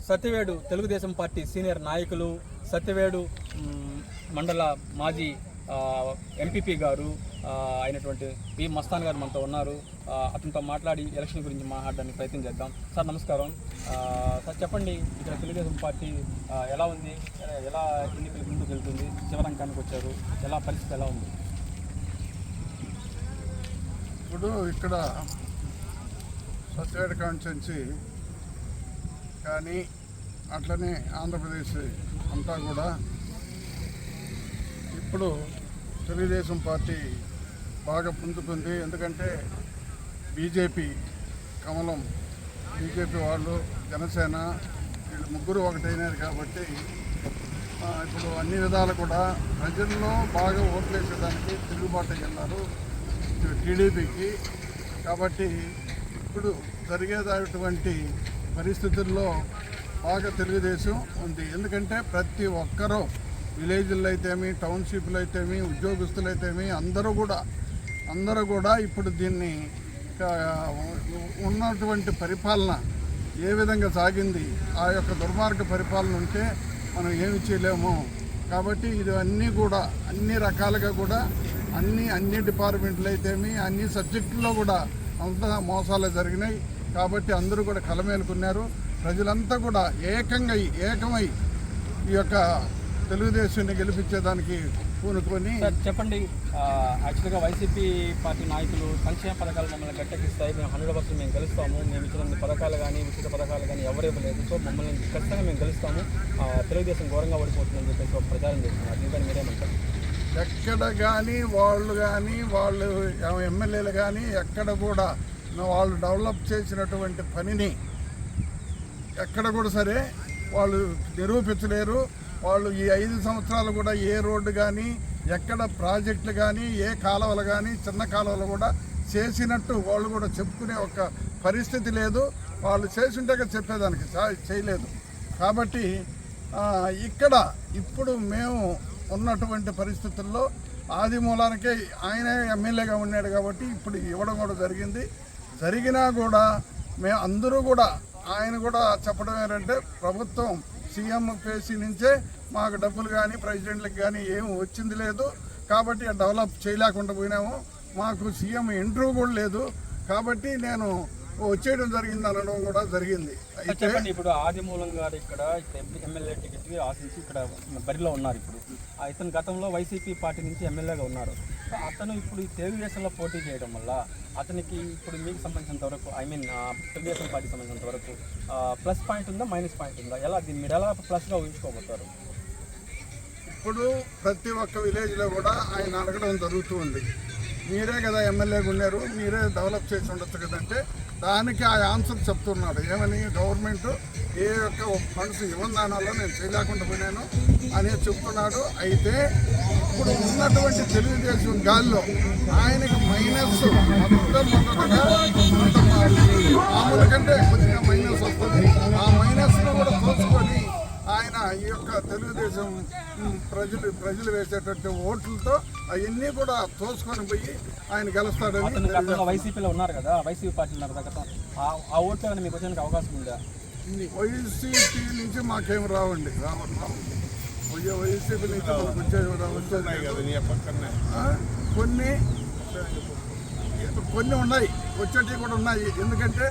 Satyavedu Telugu Desam party senior నాయకులు, సత్యవేడు మండల మాజీ ఎంపీపీ గారు అయినటువంటి వి మస్తాన్ గారు మనతో ఉన్నారు. అతనితో మాట్లాడి ఎలక్షన్ గురించి మాట్లాడడానికి ప్రయత్నం చేద్దాం. సార్ నమస్కారం. సార్ చెప్పండి, ఇక్కడ తెలుగుదేశం పార్టీ ఎలా ఉంది, ఎలా ఎన్నికల ముందుకు వెళ్తుంది, చివరంకానికి వచ్చారు, ఎలా పరిస్థితి ఎలా ఉంది? ఇప్పుడు ఇక్కడ సత్యవేడు కాన్స్టిట్యున్సీ కానీ అట్లనే ఆంధ్రప్రదేశ్ అంతా కూడా ఇప్పుడు తెలుగుదేశం పార్టీ బాగా పుంజుకుంది. ఎందుకంటే బీజేపీ కమలం, బీజేపీ వాళ్ళు, జనసేన వీళ్ళు ముగ్గురు ఒకటైనారు కాబట్టి ఇప్పుడు అన్ని విధాలు కూడా ప్రజల్లో బాగా ఓట్లేసేదానికి తిరుగుబాటు వెళ్ళారు టీడీపీకి. కాబట్టి ఇప్పుడు జరిగేటటువంటి పరిస్థితుల్లో బాగా తెలుగుదేశం ఉంది. ఎందుకంటే ప్రతి ఒక్కరూ విలేజ్లో అయితేమి, టౌన్షిప్లు అయితేమి, ఉద్యోగస్తులు అయితేమి అందరూ కూడా ఇప్పుడు దీన్ని ఉన్నటువంటి పరిపాలన ఏ విధంగా సాగింది, ఆ యొక్క దుర్మార్గ పరిపాలన ఉంటే మనం ఏమి చేయలేము. కాబట్టి ఇది అన్ని రకాలుగా కూడా అన్ని డిపార్ట్మెంట్లు అయితేమి అన్ని సబ్జెక్టుల్లో కూడా అంతా మోసాలు జరిగినాయి. కాబట్టి అందరూ కూడా కలమేలుకున్నారు. ప్రజలంతా కూడా ఏకమై ఈ యొక్క తెలుగుదేశాన్ని గెలిపించేదానికి పూనుకొని. చెప్పండి, యాక్చువల్గా వైసీపీ పార్టీ నాయకులు సంక్షేమ పథకాలు మమ్మల్ని గట్టెక్కిస్తాయి, మేము 100% మేము గెలుస్తాము, మేము ఇచ్చిన పథకాలు కానీ ఉచిత పథకాలు కానీ ఎవరు ఇవ్వలేదు, సో మమ్మల్ని ఖచ్చితంగా మేము గెలుస్తాము, తెలుగుదేశం ఘోరంగా ఓడిపోతుందని చెప్పేసి ఒక ప్రచారం చేస్తున్నారు. దీనిపైన మీరేమంటారు? ఎక్కడ కానీ వాళ్ళు ఎమ్మెల్యేలు కానీ ఎక్కడ కూడా వాళ్ళు డెవలప్ చేసినటువంటి పనిని ఎక్కడ కూడా సరే వాళ్ళు నిరూపించలేరు. వాళ్ళు ఈ 5 సంవత్సరాలు కూడా ఏ రోడ్డు కానీ, ఎక్కడ ప్రాజెక్టులు కానీ, ఏ కాలువలు కానీ, చిన్న కాలువలు కూడా చేసినట్టు వాళ్ళు కూడా చెప్పుకునే ఒక పరిస్థితి లేదు. వాళ్ళు చేసింటే చెప్పేదానికి చేయలేదు. కాబట్టి ఇక్కడ ఇప్పుడు మేము ఉన్నటువంటి పరిస్థితుల్లో ఆది మూలానికే ఆయనే ఎమ్మెల్యేగా ఉన్నాడు కాబట్టి ఇప్పుడు ఇవ్వడం కూడా జరిగినా కూడా మేము అందరూ కూడా ఆయన కూడా చెప్పడం ఏంటంటే ప్రభుత్వం సీఎం పేసీ నుంచే మాకు డబ్బులు కానీ ప్రెసిడెంట్లకు కానీ ఏమి వచ్చింది లేదు. కాబట్టి డెవలప్ చేయలేకుండా పోయినాము. మాకు సీఎం ఇంటర్వ్యూ కూడా లేదు. కాబట్టి నేను వచ్చేయడం జరిగింది అనడం కూడా జరిగింది. అయితే ఇప్పుడు ఆదిమూలం గారు ఇక్కడ ఎమ్మెల్యే టికెట్ ఆశించి ఇక్కడ బరిలో ఉన్నారు. ఇప్పుడు ఇతను గతంలో వైసీపీ పార్టీ నుంచి ఎమ్మెల్యేగా ఉన్నారు. అతను ఇప్పుడు తెలుగుదేశంలో పోటీ చేయడం వల్ల అతనికి ఇప్పుడు మీకు సంబంధించినంత వరకు తెలుగుదేశం పార్టీకి సంబంధించినంత వరకు ప్లస్ పాయింట్ ఉందా, మైనస్ పాయింట్ ఉందా, దీన్ని మీరు ఎలా ప్లస్గా ఊహించుకోబోతారు? ఇప్పుడు ప్రతి ఒక్క విలేజ్లో కూడా ఆయన అడగడం జరుగుతూ ఉంది. మీరే కదా ఎమ్మెల్యేగా ఉన్నారు, మీరే డెవలప్ చేసి ఉండొచ్చు కదంటే దానికి ఆ ఆన్సర్ చెప్తున్నాడు. ఏమని గవర్నమెంట్ ఏ యొక్క ఫండ్స్ ఇవ్వదానాల్లో నేను చేయలేకుండా పోయినాను అనేది చెప్తున్నాడు. అయితే ఇప్పుడు ఉన్నటువంటి తెలుగుదేశం గాల్లో ఆయనకి మైనస్ మొదటగా మామూలు కంటే కొద్దిగా మైనస్ వస్తుంది. ఆ మైనస్ను కూడా తోచుకొని ఆయన ఈ యొక్క తెలుగుదేశం ప్రజలు వేసేటటువంటి ఓట్లతో అవన్నీ కూడా తోసుకొని పోయి ఆయన గెలుస్తాడని. వైసీపీలో ఉన్నారు కదా, వైసీపీ పార్టీ ఉన్నారు కదా, ఆ ఓట్లు మీకు వచ్చేందుకు అవకాశం ఉందా? వైసీపీ నుంచి మాకేం రావండి, వైసీపీ నుంచి మనకు వచ్చేది కొన్ని ఉన్నాయి, వచ్చేటివి కూడా ఉన్నాయి. ఎందుకంటే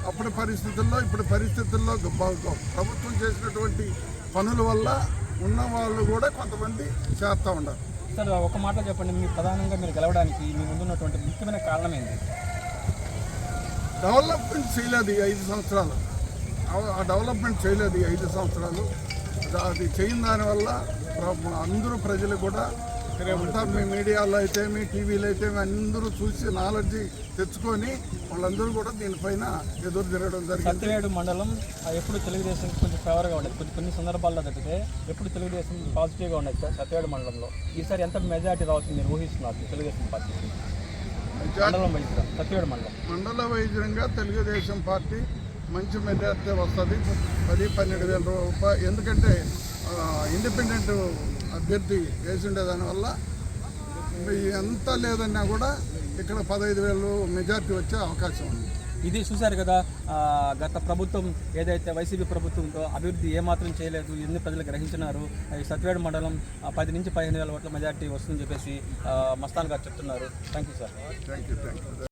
అప్పటి పరిస్థితుల్లో ఇప్పుడు పరిస్థితుల్లో ప్రభుత్వం చేసినటువంటి పనుల వల్ల ఉన్న వాళ్ళు కూడా కొంతమంది చేస్తూ ఉన్నారు. సార్ ఒక మాట చెప్పండి, మీ ప్రధానంగా మీరు గెలవడానికి మీ ముందున్నటువంటి ముఖ్యమైన కారణం ఏంటి? డెవలప్మెంట్ చేయలేదు ఈ 5 సంవత్సరాలు. ఆ డెవలప్మెంట్ చేయలేదు ఈ 5 సంవత్సరాలు. అది చేయని దానివల్ల అందరూ ప్రజలు కూడా అంతా మీ మీడియాలో అయితే మీ టీవీలో అయితే అందరూ చూసి నాలెడ్జి తెచ్చుకొని వాళ్ళందరూ కూడా దీనిపైన ఎదురు తిరగడం జరిగింది. సత్యవేడు మండలం ఎప్పుడు తెలుగుదేశం కొంచెం ఫేవర్గా ఉండేది, కొన్ని సందర్భాల్లో తప్పితే ఎప్పుడు తెలుగుదేశం పాజిటివ్గా ఉండేది. సత్యవేడు మండలంలో ఈసారి ఎంత మెజారిటీ రావచ్చు మీరు ఊహిస్తున్నారు తెలుగుదేశం పార్టీ మండలం వైద్యుగా? సత్యవేడు మండల వైద్యంగా తెలుగుదేశం పార్టీ మంచి మెజారిటీ వస్తుంది, 10-12 వేల రూపాయలు. ఎందుకంటే ఇండిపెండెంట్ అభ్యర్థి వేసిండే దానివల్ల ఎంత లేదన్నా కూడా ఇక్కడ 15,000 మెజారిటీ వచ్చే అవకాశం ఉంది. ఇది చూశారు కదా, గత ప్రభుత్వం ఏదైతే వైసీపీ ప్రభుత్వంతో అభివృద్ధి ఏమాత్రం చేయలేదు, ఎన్ని ప్రజలు గ్రహించినారు. ఈ సత్యవేడు మండలం 10 నుంచి 15 వేల ఓట్ల మెజార్టీ వస్తుందని చెప్పేసి మస్తాన్ గారు చెప్తున్నారు. Thank you sir. Thank you.